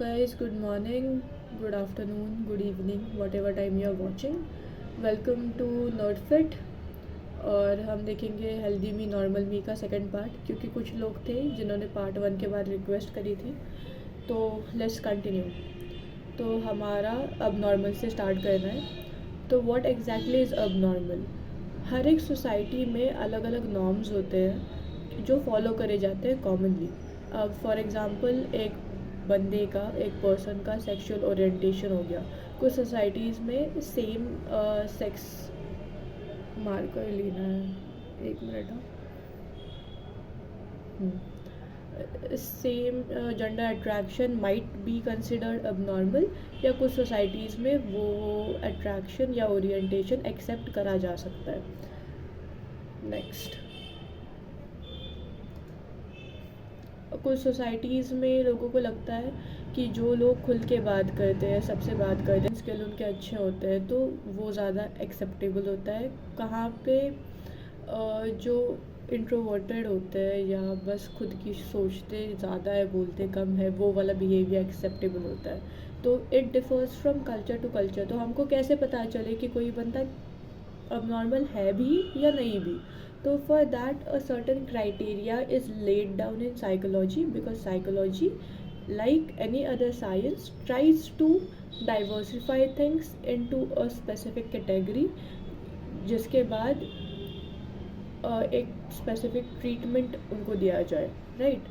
guys, good morning, good afternoon, good evening, whatever time you are watching. Welcome to NerdFit और हम देखेंगे healthy मी normal मी का second part, क्योंकि कुछ लोग थे जिन्होंने पार्ट 1 के बाद रिक्वेस्ट करी थी. तो लेट्स कंटिन्यू. तो हमारा अब नॉर्मल से स्टार्ट करना है. तो व्हाट एग्जैक्टली इज़ अब नॉर्मल. हर एक सोसाइटी में अलग अलग नॉर्म्स होते हैं जो फॉलो करे जाते हैं कॉमनली. अब फॉर एग्ज़ाम्पल एक पर्सन का सेक्सुअल ओरिएंटेशन हो गया. कुछ सोसाइटीज़ में सेम सेक्स मार्कर लेना है, एक minute. Same gender attraction might be considered अब नॉर्मल, या कुछ सोसाइटीज़ में वो अट्रैक्शन या ओरिएंटेशन एक्सेप्ट करा जा सकता है. नेक्स्ट, कुछ सोसाइटीज़ में लोगों को लगता है कि जो लोग खुल के बात करते हैं, सबसे बात करते हैं, स्किल उनके अच्छे होते हैं, तो वो ज़्यादा एक्सेप्टेबल होता है. कहाँ पे जो इंट्रोवर्टेड होते हैं या बस खुद की सोचते ज़्यादा है, बोलते कम है, वो वाला बिहेवियर एक्सेप्टेबल होता है. तो it differs from culture to culture. तो हमको कैसे पता चले कि कोई बंदा अब नॉर्मल है भी या नहीं भी. तो for that a certain criteria is laid down in psychology, because psychology like any other science tries to diversify things into a specific category, जिसके बाद एक स्पेसिफिक ट्रीटमेंट उनको दिया जाए, राइट.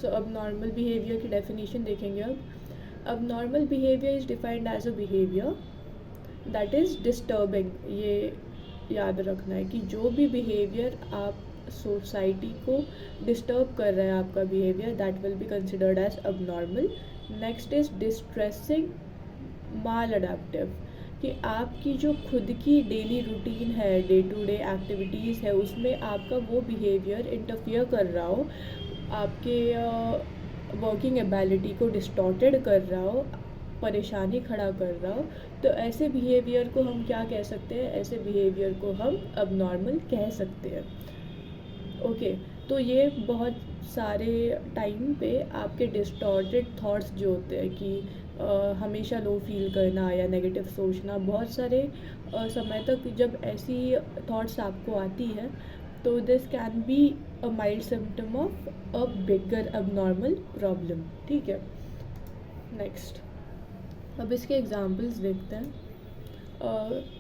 सो अब नॉर्मल बिहेवियर की डेफिनेशन देखेंगे. अब normal behaviour is defined as a behaviour that is disturbing. ये याद रखना है कि जो भी बिहेवियर आप सोसाइटी को डिस्टर्ब कर रहा है, आपका behaviour, that will be considered as abnormal. Next is distressing maladaptive, कि आपकी जो खुद की डेली रूटीन है, डे टू डे एक्टिविटीज़ है, उसमें आपका वो बिहेवियर इंटरफियर कर रहा हो, आपके वर्किंग एबिलिटी को डिस्टॉर्टेड कर रहा हो, परेशानी खड़ा कर रहा हो. तो ऐसे बिहेवियर को हम क्या कह सकते हैं? ऐसे बिहेवियर को हम अब नॉर्मल कह सकते हैं. ओके, तो ये बहुत सारे टाइम पे आपके डिस्टॉर्टेड थॉट्स जो होते हैं कि हमेशा लो फील करना या नेगेटिव सोचना, बहुत सारे समय तक जब ऐसी थॉट्स आपको आती है, तो this can be a mild symptom of a bigger abnormal problem. ठीक है. नेक्स्ट, अब इसके एग्जांपल्स देखते हैं.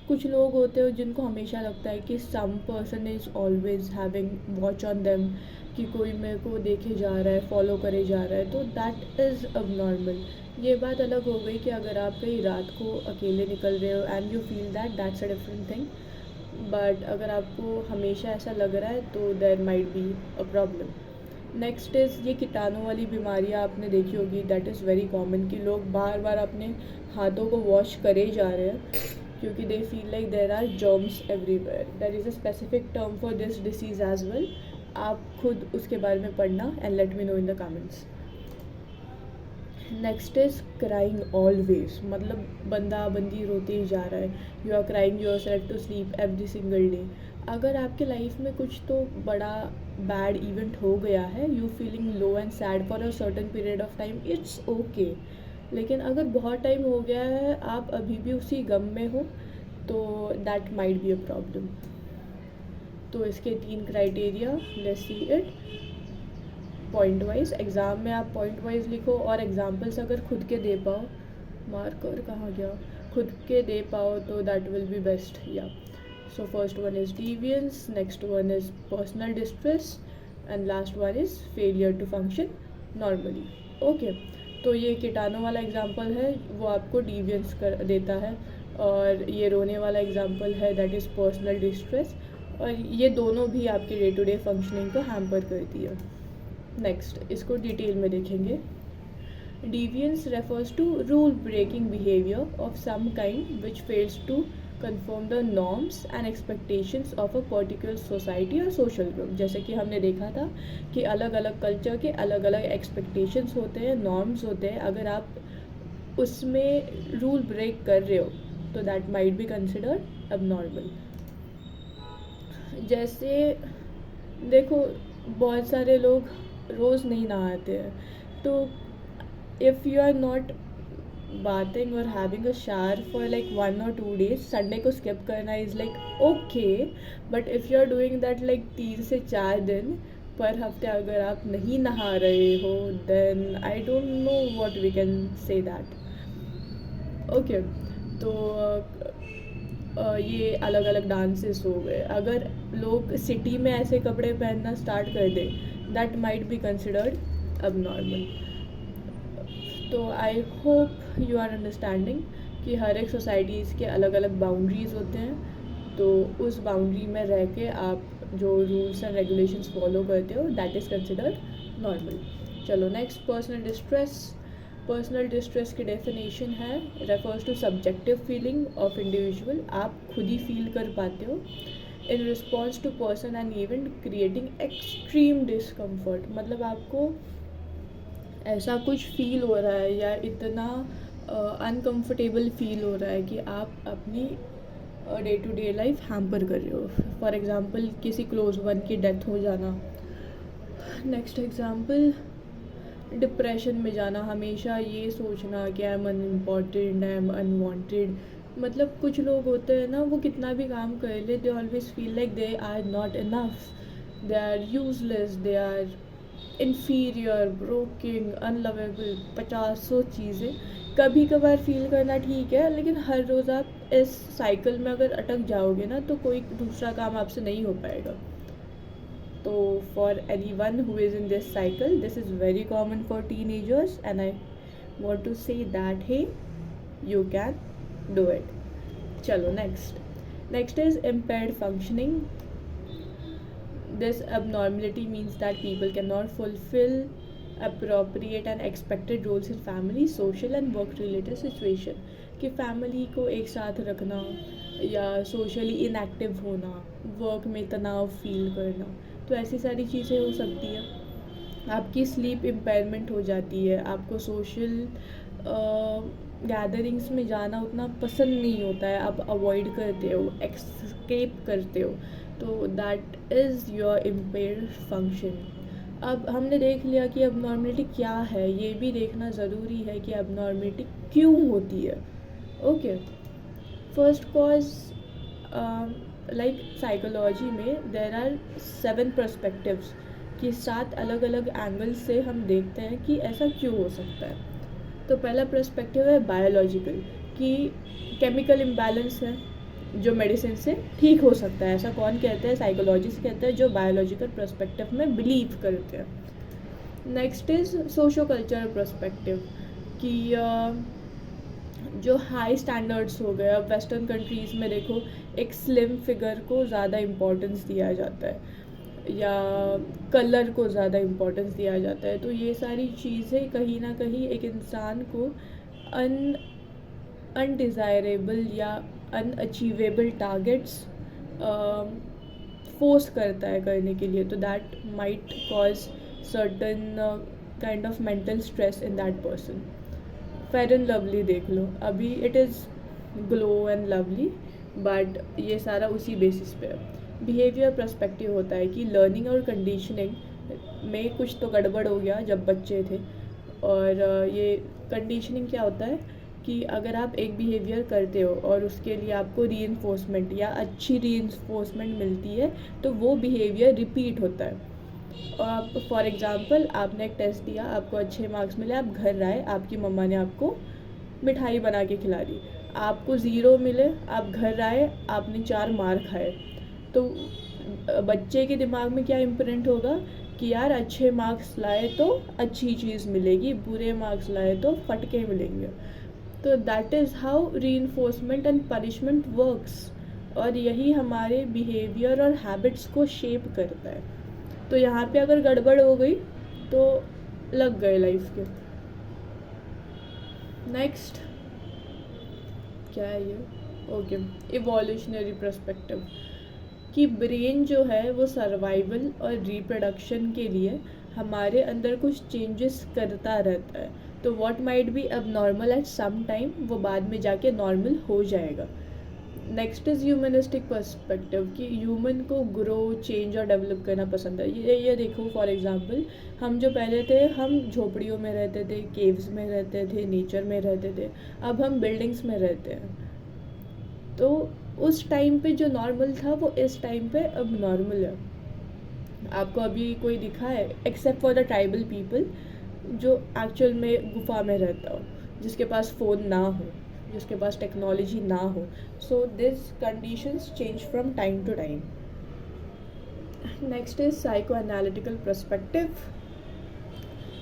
कुछ लोग होते हैं जिनको हमेशा लगता है कि some person is always having watch on them, कि कोई मेरे को देखे जा रहा है, फॉलो करे जा रहा है, तो दैट इज़ अब नॉर्मल. ये बात अलग हो गई कि अगर आप कहीं रात को अकेले निकल रहे हो and you feel that, that's a different thing. But अगर आपको हमेशा ऐसा लग रहा है तो there might be a problem. Next is ये कीटाणु वाली बीमारियाँ आपने देखी होगी. दैट इज़ वेरी कॉमन कि लोग बार बार अपने हाथों को वॉश करे जा रहे हैं, क्योंकि they feel like there are germs everywhere. There is a specific term for this disease as well. आप खुद उसके बारे में पढ़ना and let me know in the comments. Next is crying always, मतलब बंदा बंदी रोते ही जा रहा है. You are crying yourself to sleep every single day. अगर आपके लाइफ में कुछ तो बड़ा बैड इवेंट हो गया है, you feeling low and sad for a certain period of time, it's okay. लेकिन अगर बहुत टाइम हो गया है, आप अभी भी उसी गम में हो, तो that might be a problem. तो इसके 3 criteria, let's see it point wise. Exam में आप पॉइंट वाइज लिखो, और एग्जाम्पल्स अगर खुद के दे पाओ, मार्कर कहाँ गया, खुद के दे पाओ तो दैट विल बी बेस्ट. या so first one is deviance, next one is personal distress, and last one is failure to function normally. Okay, तो ये कीटाणु वाला एग्जाम्पल है, वो आपको डिवियंस कर देता है, और ये रोने वाला एग्जाम्पल है, दैट इज़ पर्सनल डिस्ट्रेस, और ये दोनों भी आपके डे टू डे फंक्शनिंग को हैम्पर करती है. नेक्स्ट, इसको डिटेल में देखेंगे. Deviance refers to rule breaking behaviour of some kind which fails to conform the norms and expectations of a particular society or social group. जैसे कि हमने देखा था कि अलग अलग कल्चर के अलग अलग एक्सपेक्टेशंस होते हैं, नॉर्म्स होते हैं. अगर आप उसमें रूल ब्रेक कर रहे हो तो दैट माइट बी कंसिडर्ड अब नॉर्मल. जैसे देखो, बहुत सारे लोग रोज़ नहीं नहाते हैं, तो if you are not bathing or having a shower for like 1 or 2 days, Sunday को स्किप करना is like okay, but if you are doing that like 3 से 4 दिन पर हफ्ते अगर आप नहीं नहा रहे हो, then I don't know what we can say that. Okay, तो ये अलग अलग डांसेस हो गए. अगर लोग सिटी में ऐसे कपड़े पहनना स्टार्ट कर दे, दैट माइट बी कंसिडर्ड अब नॉर्मल. तो I hope you are understanding कि हर एक सोसाइटीज़ के अलग अलग बाउंड्रीज़ होते हैं, तो उस बाउंड्री में रह के आप जो रूल्स एंड रेगुलेशंस फॉलो करते हो, दैट इज़ कंसिडर्ड नॉर्मल. चलो next, personal distress. Personal distress की डेफिनेशन है, refers to subjective feeling of individual. आप खुद ही फील कर पाते हो in response to person and event creating extreme discomfort. मतलब आपको ऐसा कुछ फील हो रहा है या इतना अनकंफर्टेबल फील हो रहा है कि आप अपनी day to day life hamper कर रहे हो. फॉर एग्ज़ाम्पल किसी क्लोज वन की डेथ हो जाना. नेक्स्ट एग्ज़ाम्पल, डिप्रेशन में जाना, हमेशा ये सोचना कि I am unimportant, I am unwanted. मतलब कुछ लोग होते हैं ना, वो कितना भी काम कर ले, they always feel like they are not enough, they are useless, they are inferior, broking, unlovable, 50 चीज़ें. कभी कभार फील करना ठीक है, लेकिन हर रोज़ आप इस साइकिल में अगर अटक जाओगे ना, तो कोई दूसरा काम आपसे नहीं हो पाएगा. तो for anyone who is in this cycle, this is very common for teenagers and I want to say that hey you can do it. चलो next is impaired functioning. This abnormality means that people cannot fulfill appropriate and expected roles in family, social and work related situation. कि family को एक साथ रखना या socially inactive होना, work में तनाव फील करना, तो ऐसी सारी चीज़ें हो सकती है. आपकी स्लीप इम्पेयरमेंट हो जाती है, आपको सोशल गैदरिंग्स में जाना उतना पसंद नहीं होता है, आप अवॉइड करते हो, एक्सकेप करते हो. तो that is your impaired function. अब हमने देख लिया कि अबनॉर्मलिटी क्या है, ये भी देखना ज़रूरी है कि अबनॉर्मलिटी क्यों होती है. Okay, first cause like psychology में देर आर 7 पर्सपेक्टिव्स कि 7 अलग अलग एंगल्स से हम देखते हैं कि ऐसा क्यों हो सकता है. तो पहला पर्सपेक्टिव है बायोलॉजिकल, कि केमिकल इम्बैलेंस है जो मेडिसिन से ठीक हो सकता है. ऐसा कौन कहते हैं? साइकोलॉजिस्ट कहते हैं, जो बायोलॉजिकल पर्सपेक्टिव में बिलीव करते हैं. Next is socio cultural perspective, कि जो हाई स्टैंडर्ड्स हो गए. अब वेस्टर्न कंट्रीज़ में देखो, एक स्लिम फिगर को ज़्यादा इम्पोर्टेंस दिया जाता है या कलर को ज़्यादा इम्पोर्टेंस दिया जाता है. तो ये सारी चीज़ें कहीं ना कहीं एक इंसान को अनडिज़ायरेबल या अनअचीवेबल टारगेट्स फोर्स करता है करने के लिए. तो that might cause certain kind of mental stress in that person. Fair and lovely देख लो, अभी it is glow and lovely, but ये सारा उसी बेसिस पे है. बिहेवियर पर्सपेक्टिव होता है कि लर्निंग और कंडीशनिंग में कुछ तो गड़बड़ हो गया जब बच्चे थे. और ये कंडीशनिंग क्या होता है कि अगर आप एक बिहेवियर करते हो और उसके लिए आपको रीइंफोर्समेंट या अच्छी रीइंफोर्समेंट मिलती है, तो वो बिहेवियर रिपीट होता है. और आप फॉर एग्ज़ाम्पल, आपने एक टेस्ट दिया, आपको अच्छे मार्क्स मिले, आप घर आए, आपकी मम्मा ने आपको मिठाई बना के खिला दी. आपको 0 मिले, आप घर आए, आपने 4 मार खाए. तो बच्चे के दिमाग में क्या इम्प्रिंट होगा कि यार अच्छे मार्क्स लाए तो अच्छी चीज़ मिलेगी, बुरे मार्क्स लाए तो फटके मिलेंगे. तो that is how reinforcement and punishment works. और यही हमारे बिहेवियर और हैबिट्स को शेप करता है. तो यहाँ पे अगर गड़बड़ हो गई तो लग गए लाइफ के. नेक्स्ट क्या है ये? ओके, इवोल्यूशनरी पर्सपेक्टिव, कि ब्रेन जो है वो सर्वाइवल और रिप्रोडक्शन के लिए हमारे अंदर कुछ चेंजेस करता रहता है. तो व्हाट माइट बी अब नॉर्मल एट सम टाइम, वो बाद में जाके नॉर्मल हो जाएगा. नेक्स्ट इज़ ह्यूमनिस्टिक पर्सपेक्टिव कि ह्यूमन को ग्रो चेंज और डेवलप करना पसंद है। ये देखो फॉर एग्जांपल, हम जो पहले थे हम झोपड़ियों में रहते थे, केव्स में रहते थे, नेचर में रहते थे, अब हम बिल्डिंग्स में रहते हैं। तो उस टाइम पे जो नॉर्मल था वो इस टाइम पे अब नॉर्मल है। आपको अभी कोई दिखा है except for the tribal people जो एक्चुअल में गुफा में रहता हो, जिसके पास फ़ोन ना हो, जिसके पास टेक्नोलॉजी ना हो। So this conditions change from time to time. Next is psychoanalytical perspective,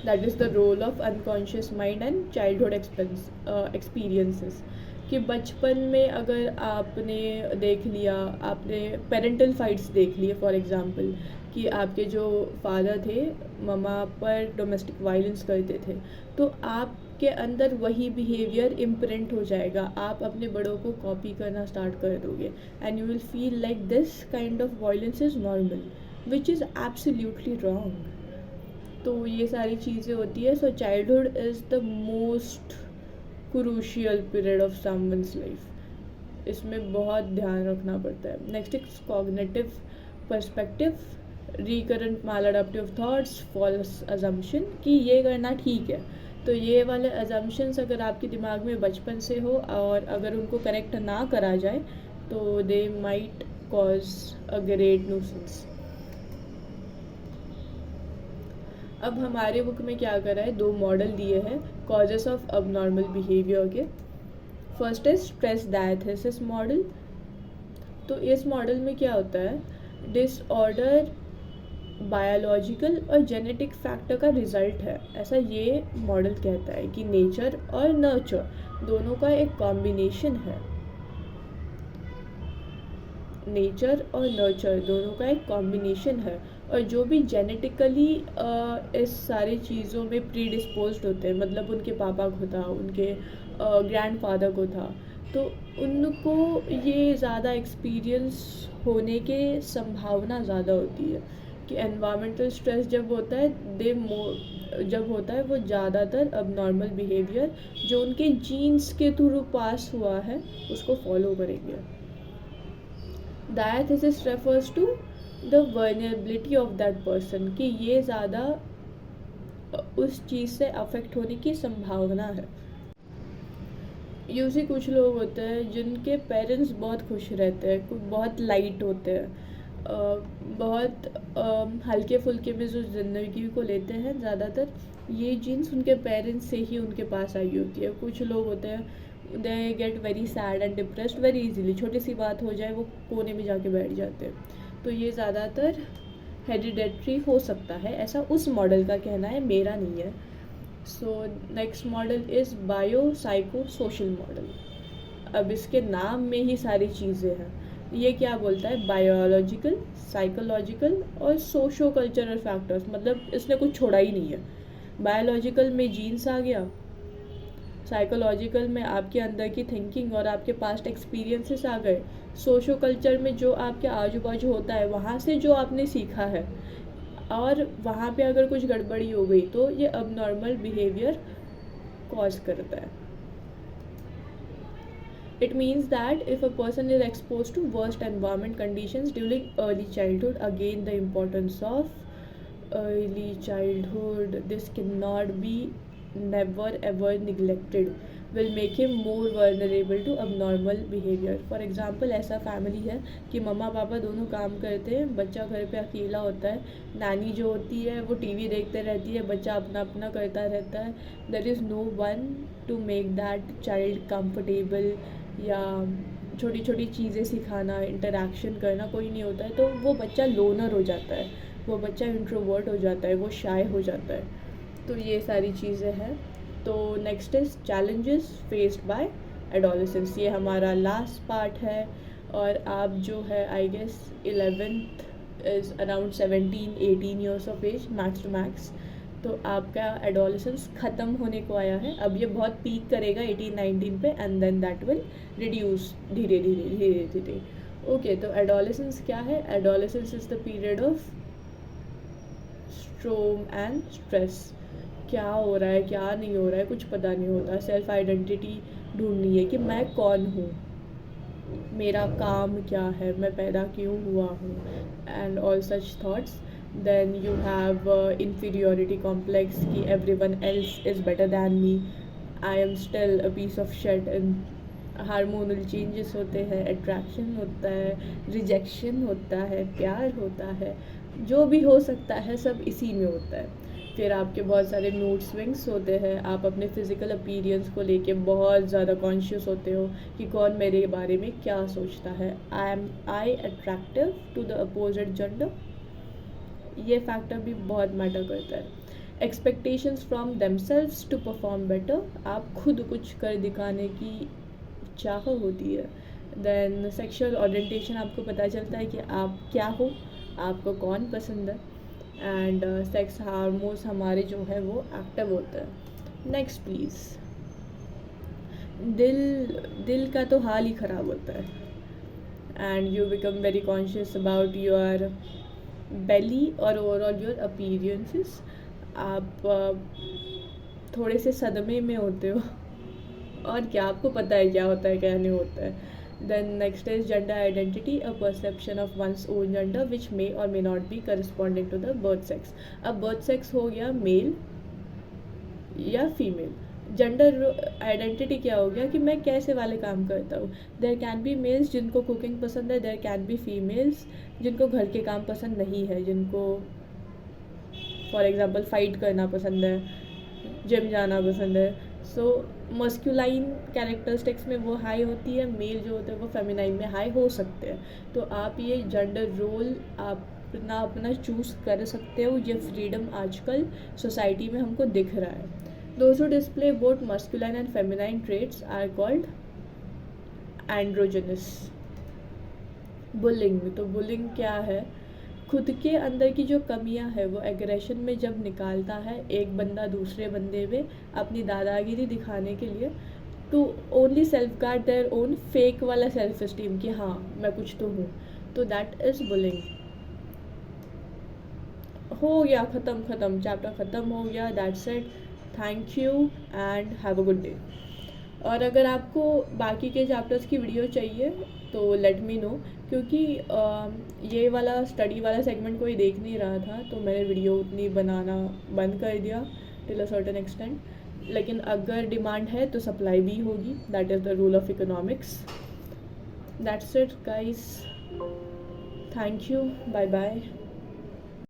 that is the role of unconscious mind and childhood experiences. कि बचपन में अगर आपने देख लिया, आपने पेरेंटल फाइट्स देख लिए फॉर एग्जांपल, कि आपके जो फादर थे ममा पर डोमेस्टिक वायलेंस करते थे, तो आपके अंदर वही बिहेवियर इम्प्रिंट हो जाएगा, आप अपने बड़ों को कॉपी करना स्टार्ट कर दोगे and you will feel like this kind of violence is normal, which is absolutely wrong. तो ये सारी चीज़ें होती है। So childhood is the most crucial period of someone's life, इसमें बहुत ध्यान रखना पड़ता है। Next is cognitive perspective, recurrent maladaptive thoughts, false assumption कि ये करना ठीक है। तो ये वाले अजम्पशंस अगर आपके दिमाग में बचपन से हो और अगर उनको करेक्ट ना करा जाए तो they might cause a great nuisance. अब हमारे बुक में क्या करा है, 2 मॉडल दिए हैं कॉजेस ऑफ अबनॉर्मल बिहेवियर के। First is stress diathesis model. तो इस मॉडल में क्या होता है, डिसऑर्डर बायोलॉजिकल और जेनेटिक फैक्टर का रिजल्ट है, ऐसा ये मॉडल कहता है कि नेचर और नर्चर दोनों का एक कॉम्बिनेशन है। नेचर और नर्चर दोनों का एक कॉम्बिनेशन है, और जो भी जेनेटिकली इस सारी चीज़ों में प्री डिस्पोज्ड होते हैं, मतलब उनके पापा को था, उनके ग्रैंडफादर को था, तो उनको ये ज़्यादा एक्सपीरियंस होने के संभावना ज़्यादा होती है कि एनवायरमेंटल स्ट्रेस जब होता है जब होता है वो ज़्यादातर अबनॉर्मल बिहेवियर जो उनके जीन्स के थ्रू पास हुआ है उसको फॉलो करेंगे। Diathesis refers to the vulnerability of that person कि ये ज़्यादा उस चीज़ से अफेक्ट होने की संभावना है। यूसी कुछ लोग होते हैं जिनके पेरेंट्स बहुत खुश रहते हैं, कुछ बहुत लाइट होते हैं, बहुत हल्के फुल्के में जो ज़िंदगी को लेते हैं, ज़्यादातर ये जीन्स उनके पेरेंट्स से ही उनके पास आई होती है। कुछ लोग होते हैं they get very sad and depressed very easily, छोटी सी बात हो जाए वो कोने में जाके बैठ जाते हैं। तो ये ज़्यादातर हेरिडेटरी हो सकता है, ऐसा उस मॉडल का कहना है, मेरा नहीं है। So next model is bio psycho social model. अब इसके नाम में ही सारी चीज़ें हैं। ये क्या बोलता है, बायोलॉजिकल, साइकोलॉजिकल और सोशो कल्चरल फैक्टर्स, मतलब इसने कुछ छोड़ा ही नहीं है। बायोलॉजिकल में जीन्स आ गया, साइकोलॉजिकल में आपके अंदर की थिंकिंग और आपके पास्ट एक्सपीरियंसेस आ गए, सोशो कल्चर में जो आपके आजू बाजू होता है वहाँ से जो आपने सीखा है, और वहाँ पे अगर कुछ गड़बड़ी हो गई तो ये अबनॉर्मल बिहेवियर कॉज करता है। It means that if a person is exposed to worst environment conditions during early childhood, again the importance of early childhood, this cannot be never ever neglected, will make him more vulnerable to abnormal behavior. For example, ऐसा family है कि मम्मा पापा दोनों काम करते हैं, बच्चा घर पे अकेला होता है, नानी जो होती है वो टीवी देखते रहती है, बच्चा अपना अपना करता रहता है, there is no one to make that child comfortable, या छोटी छोटी चीज़ें सिखाना, इंटरेक्शन करना कोई नहीं होता है, तो वो बच्चा लोनर हो जाता है, वो बच्चा इंट्रोवर्ट हो जाता है, वो शाय हो जाता है। तो ये सारी चीज़ें हैं। तो next is challenges faced by adolescence, ये हमारा लास्ट पार्ट है। और आप जो है I guess 11th is around 17-18 years of age max to max, तो आपका एडोलेसेंस ख़त्म होने को आया है। अब ये बहुत पीक करेगा 18-19 पे and then that will reduce धीरे धीरे धीरे धीरे। ओके, तो एडोलेसेंस क्या है, adolescence is the period of storm and stress. क्या हो रहा है क्या नहीं हो रहा है कुछ पता नहीं होता, सेल्फ आइडेंटिटी ढूंढनी है कि मैं कौन हूँ, मेरा काम क्या है, मैं पैदा क्यों हुआ हूँ, and all such thoughts. Then you have inferiority complex कि everyone else is better than me, I am still a piece of shit. Hormonal changes होते हैं, अट्रैक्शन होता है, रिजेक्शन होता है, प्यार होता है, जो भी हो सकता है सब इसी में होता है. फिर आपके बहुत सारे मूड स्विंग्स होते हैं, आप अपने फिज़िकल अपीयरेंस को लेके बहुत ज़्यादा कॉन्शियस होते हो कि कौन मेरे बारे में क्या सोचता है. I attractive to the opposite gender, ये फैक्टर भी बहुत मैटर करता है. Expectations from themselves to perform better, आप खुद कुछ कर दिखाने की चाह होती है. देन सेक्सुअल ओरिएंटेशन, आपको पता चलता है कि आप क्या हो, आपको कौन पसंद है. एंड सेक्स हार्मोन्स हमारे जो है वो एक्टिव होता है. Next please. दिल का तो हाल ही ख़राब होता है. And you become very conscious about your belly और ओवरऑल योर अपीयरेंसेस. आप थोड़े से सदमे में होते हो, और क्या आपको पता है क्या होता है क्या नहीं होता है. Then next is gender identity, a perception of one's own gender which may और may not be corresponding to the birth sex. अब बर्थ सेक्स हो गया मेल या फीमेल, जेंडर आइडेंटिटी क्या हो गया कि मैं कैसे वाले काम करता हूँ. देयर कैन बी मेल्स जिनको कुकिंग पसंद है, देयर कैन बी फीमेल्स जिनको घर के काम पसंद नहीं है, जिनको फॉर एग्ज़ाम्पल फ़ाइट करना पसंद है, जिम जाना पसंद है. सो मस्कुलाइन कैरेक्टरिस्टिक्स में वो हाई होती है, मेल जो होते हैं वो फेमिनाइन में हाई हो सकते हैं. तो आप ये जेंडर रोल आप अपना अपना चूज़ कर सकते हो. ये फ्रीडम आजकल सोसाइटी में हमको दिख रहा है. Those who display both masculine and feminine traits are called androgynous. Bullying, तो बुलिंग क्या है, खुद के अंदर की जो कमियां है वो एग्रेशन में जब निकालता है एक बंदा दूसरे बंदे में अपनी दादागिरी दिखाने के लिए, to only self guard their own fake वाला सेल्फ इस्टीम कि हाँ मैं कुछ तो हूँ. तो दैट इज़ बुलिंग. हो गया, ख़त्म, चैप्टर ख़त्म हो गया. That's it. Thank you and have a good day. और अगर आपको बाकी के चैप्टर्स की वीडियो चाहिए तो लेट मी नो, क्योंकि ये वाला स्टडी वाला सेगमेंट कोई देख नहीं रहा था तो मैंने वीडियो उतनी बनाना बंद कर दिया टिल अ सर्टेन एक्सटेंट. लेकिन अगर डिमांड है तो सप्लाई भी होगी. That is the rule of economics. That's it guys. Thank you. Bye bye.